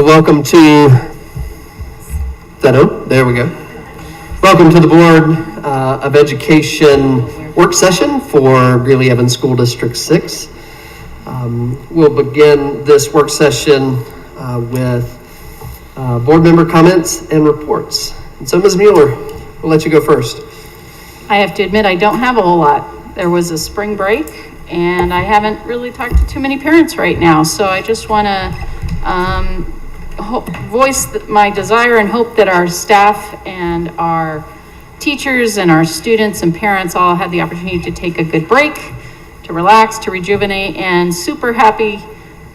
Welcome to, there we go. Welcome to the Board of Education work session for Greeley-Evans School District 6. We'll begin this work session with board member comments and reports. And so Ms. Mueller, we'll let you go first. I have to admit, I don't have a whole lot. There was a spring break and I haven't really talked to too many parents right now. So I just want to voice my desire and hope that our staff and our teachers and our students and parents all had the opportunity to take a good break, to relax, to rejuvenate, and super happy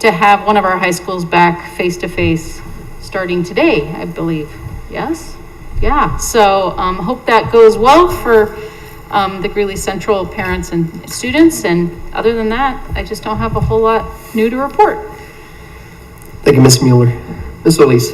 to have one of our high schools back face-to-face starting today, I believe. Yes? Yeah, so hope that goes well for the Greeley Central parents and students, and other than that, I just don't have a whole lot new to report. Thank you, Ms. Mueller. Ms. Solis.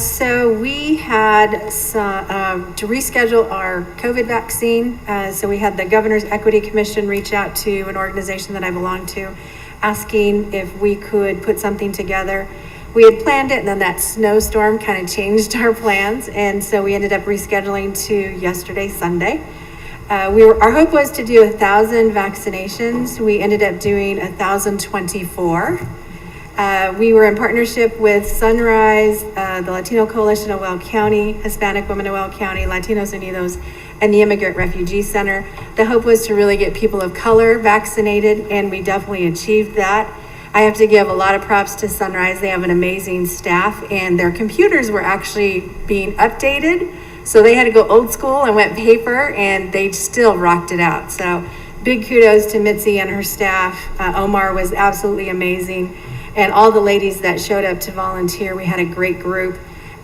So we had to reschedule our COVID vaccine. So we had the Governor's Equity Commission reach out to an organization that I belong to, asking if we could put something together. We had planned it, and then that snowstorm kind of changed our plans, and so we ended up rescheduling to yesterday, Sunday. Our hope was to do 1,000 vaccinations. We ended up doing 1,024. We were in partnership with Sunrise, the Latino Coalition of Weld County, Hispanic Women of Weld County, Latinos Unidos, and the Immigrant Refugee Center. The hope was to really get people of color vaccinated, and we definitely achieved that. I have to give a lot of props to Sunrise. They have an amazing staff, and their computers were actually being updated. So they had to go old school and went paper, and they still rocked it out. So big kudos to Mitzi and her staff. Omar was absolutely amazing. And all the ladies that showed up to volunteer. We had a great group,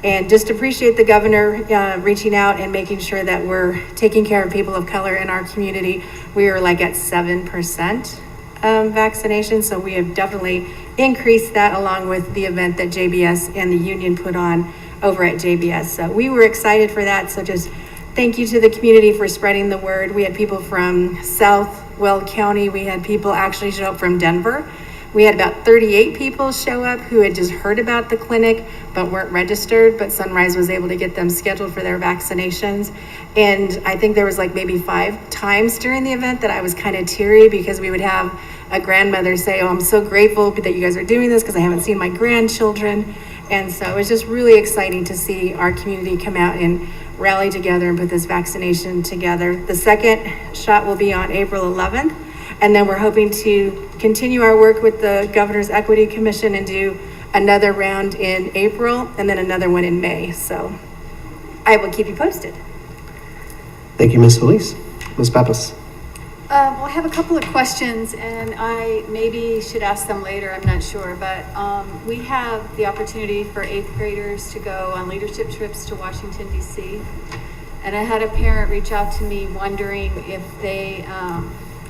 and just appreciate the governor reaching out and making sure that we're taking care of people of color in our community. We were like at 7% vaccination, so we have definitely increased that, along with the event that JBS and the union put on over at JBS. So we were excited for that. So just thank you to the community for spreading the word. We had people from South Weld County. We had people actually show up from Denver. We had about 38 people show up who had just heard about the clinic but weren't registered, but Sunrise was able to get them scheduled for their vaccinations. And I think there was like maybe 5 times during the event that I was kind of teary, because we would have a grandmother say, "Oh, I'm so grateful that you guys are doing this because I haven't seen my grandchildren." And so it was just really exciting to see our community come out and rally together and put this vaccination together. The second shot will be on April 11th. And then we're hoping to continue our work with the Governor's Equity Commission and do another round in April and then another one in May. So I will keep you posted. Thank you, Ms. Solis. Ms. Pappas. Well, I have a couple of questions, and I maybe should ask them later, I'm not sure, but we have the opportunity for 8th graders to go on leadership trips to Washington, D.C. And I had a parent reach out to me wondering if they,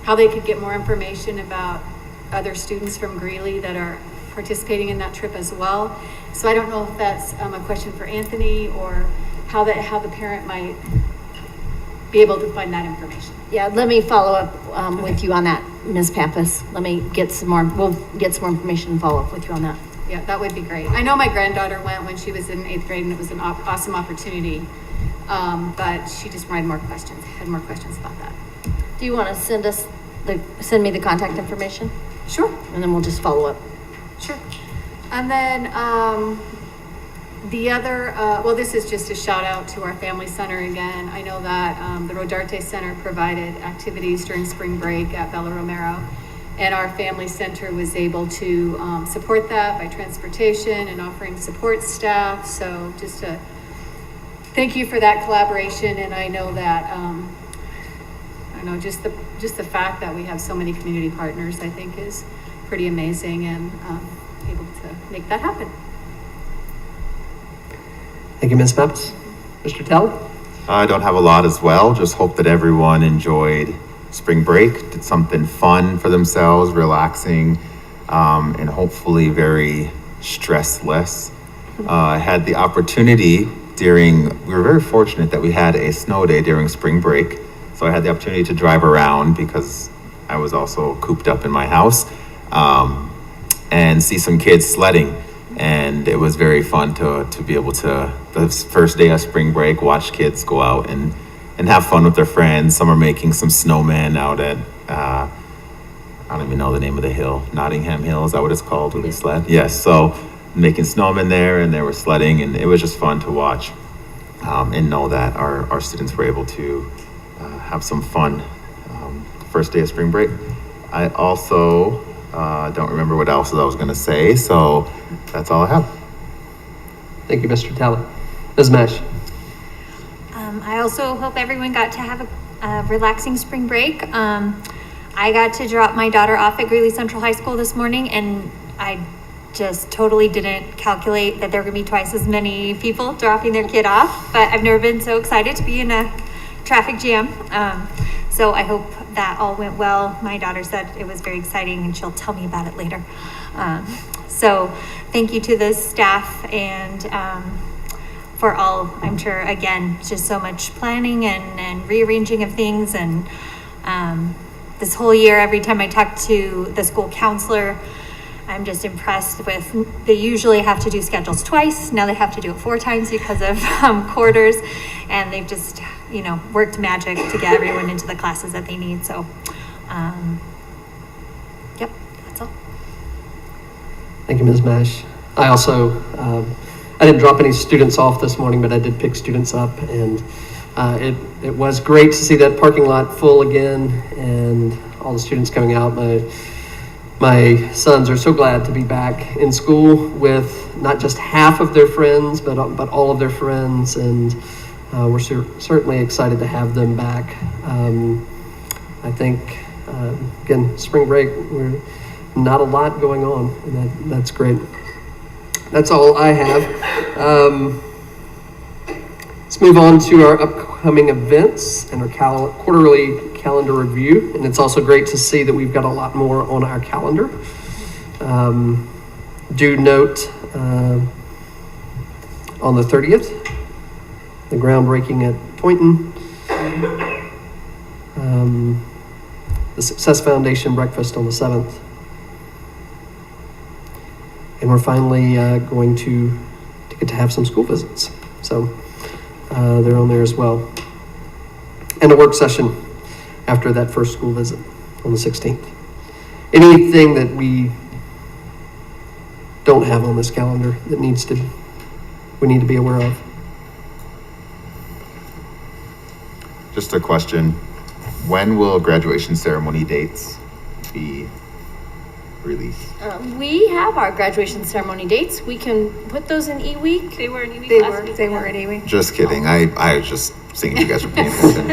how they could get more information about other students from Greeley that are participating in that trip as well. So I don't know if that's a question for Anthony, or how the parent might be able to find that information. Yeah, let me follow up with you on that, Ms. Pappas. Let me get some more, we'll get some more information and follow up with you on that. Yeah, that would be great. I know my granddaughter went when she was in 8th grade, and it was an awesome opportunity, but she just had more questions about that. Do you want to send me the contact information? Sure. And then we'll just follow up. Sure. And then the other, well, this is just a shout out to our family center again. I know that the Rodarte Center provided activities during spring break at Bella Romero, and our family center was able to support that by transportation and offering support staff. So just a thank you for that collaboration. And I know that just the fact that we have so many community partners, I think, is pretty amazing, and able to make that happen. Thank you, Ms. Pappas. Mr. Talley? I don't have a lot as well. Just hope that everyone enjoyed spring break, did something fun for themselves, relaxing, and hopefully very stressless. I had the opportunity we were very fortunate that we had a snow day during spring break. So I had the opportunity to drive around because I was also cooped up in my house, and see some kids sledding. And it was very fun to be able to, the first day of spring break, watch kids go out and have fun with their friends. Some are making some snowmen out at, I don't even know the name of the hill, Nottingham Hill, is that what it's called, where they sled? Yes, so making snowmen there, and they were sledding, and it was just fun to watch and know that our students were able to have some fun first day of spring break. I also don't remember what else I was going to say, so that's all I have. Thank you, Mr. Talley. Ms. Mesh? I also hope everyone got to have a relaxing spring break. I got to drop my daughter off at Greeley Central High School this morning, and I just totally didn't calculate that there were going to be twice as many people dropping their kid off, but I've never been so excited to be in a traffic jam. So I hope that all went well. My daughter said it was very exciting, and she'll tell me about it later. So thank you to the staff and for all, I'm sure, again, just so much planning and rearranging of things. And this whole year, every time I talk to the school counselor, I'm just impressed with, they usually have to do schedules twice. Now they have to do it 4 times because of quarters. And they've just, worked magic to get everyone into the classes that they need. So, yep, that's all. Thank you, Ms. Mesh. I also, I didn't drop any students off this morning, but I did pick students up, and it was great to see that parking lot full again and all the students coming out. My sons are so glad to be back in school with not just half of their friends, but all of their friends, and we're certainly excited to have them back. I think, again, spring break, we're not a lot going on, and that's great. That's all I have. Let's move on to our upcoming events and our quarterly calendar review. And it's also great to see that we've got a lot more on our calendar. Do note on the 30th, the groundbreaking at Poynton, the Success Foundation breakfast on the 7th. And we're finally going to get to have some school visits. So they're on there as well. And a work session after that first school visit on the 16th. Anything that we don't have on this calendar that we need to be aware of? Just a question. When will graduation ceremony dates be released? We have our graduation ceremony dates. We can put those in e-week. They were in E-week They last were, week. they were anyway. Just kidding. I was just seeing if you guys were paying attention.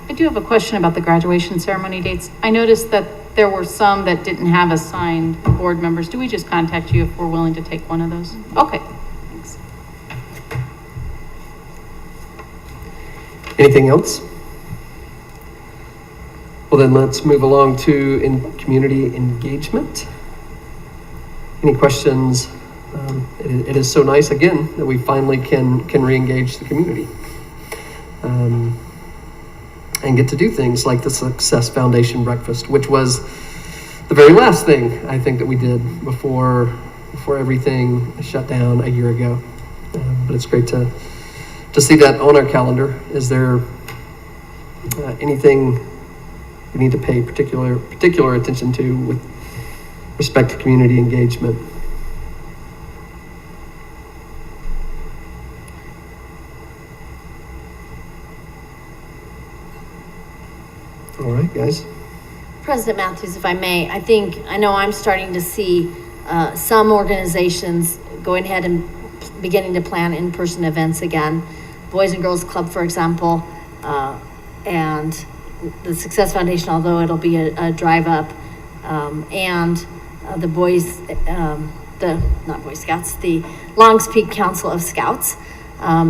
I do have a question about the graduation ceremony dates. I noticed that there were some that didn't have assigned board members. Do we just contact you if we're willing to take one of those? Okay, thanks. Anything else? Well, then let's move along to community engagement. Any questions? It is so nice, again, that we finally can re-engage the community and get to do things like the Success Foundation breakfast, which was the very last thing I think that we did before everything shut down a year ago. But it's great to see that on our calendar. Is there anything we need to pay particular attention to with respect to community engagement? All right, guys. President Mathews, if I may, I know I'm starting to see some organizations going ahead and beginning to plan in-person events again. Boys and Girls Club, for example, and the Success Foundation, although it'll be a drive up, and the not Boy Scouts, the Longs Peak Council of Scouts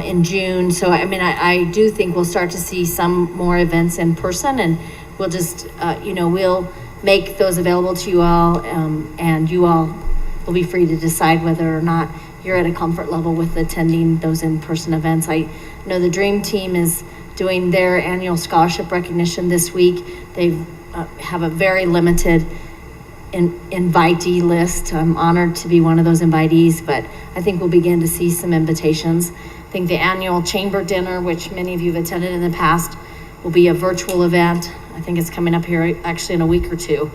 in June. So, I do think we'll start to see some more events in person, and we'll just, we'll make those available to you all, and you all will be free to decide whether or not you're at a comfort level with attending those in-person events. I know the Dream Team is doing their annual scholarship recognition this week. They have a very limited invitee list. I'm honored to be one of those invitees, but I think we'll begin to see some invitations. I think the annual chamber dinner, which many of you have attended in the past, will be a virtual event. I think it's coming up here actually in a week or two.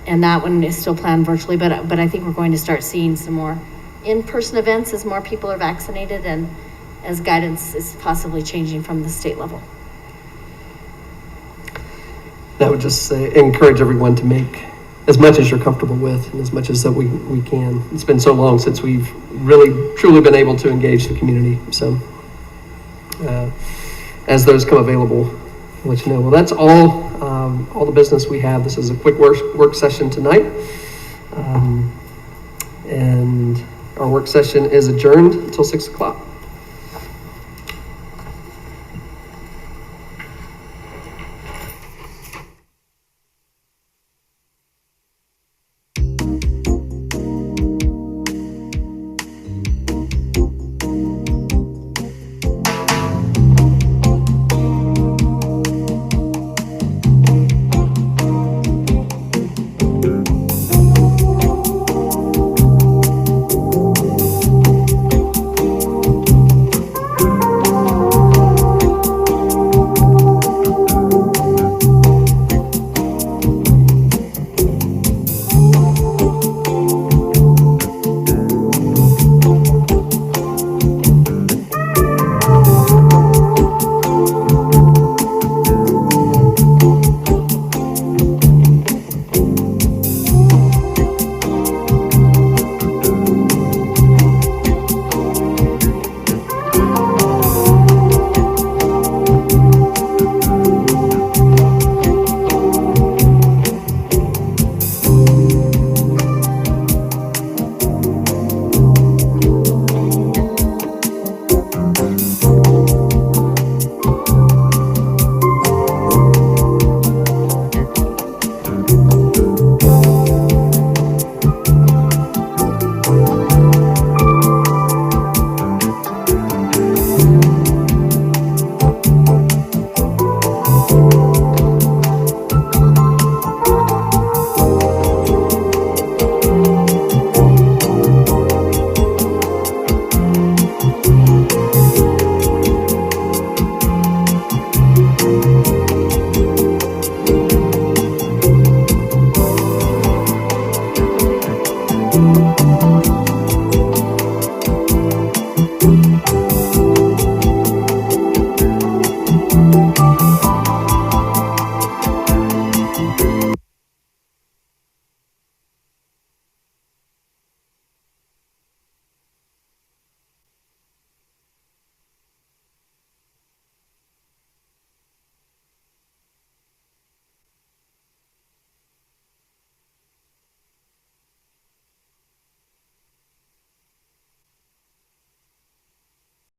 And that one is still planned virtually, but I think we're going to start seeing some more in-person events as more people are vaccinated and as guidance is possibly changing from the state level. I would just say, encourage everyone to make as much as you're comfortable with and as much as that we can. It's been so long since we've really, truly been able to engage the community. So as those come available, I'll let you know. Well, that's all the business we have. This is a quick work session tonight. And our work session is adjourned until 6 o'clock.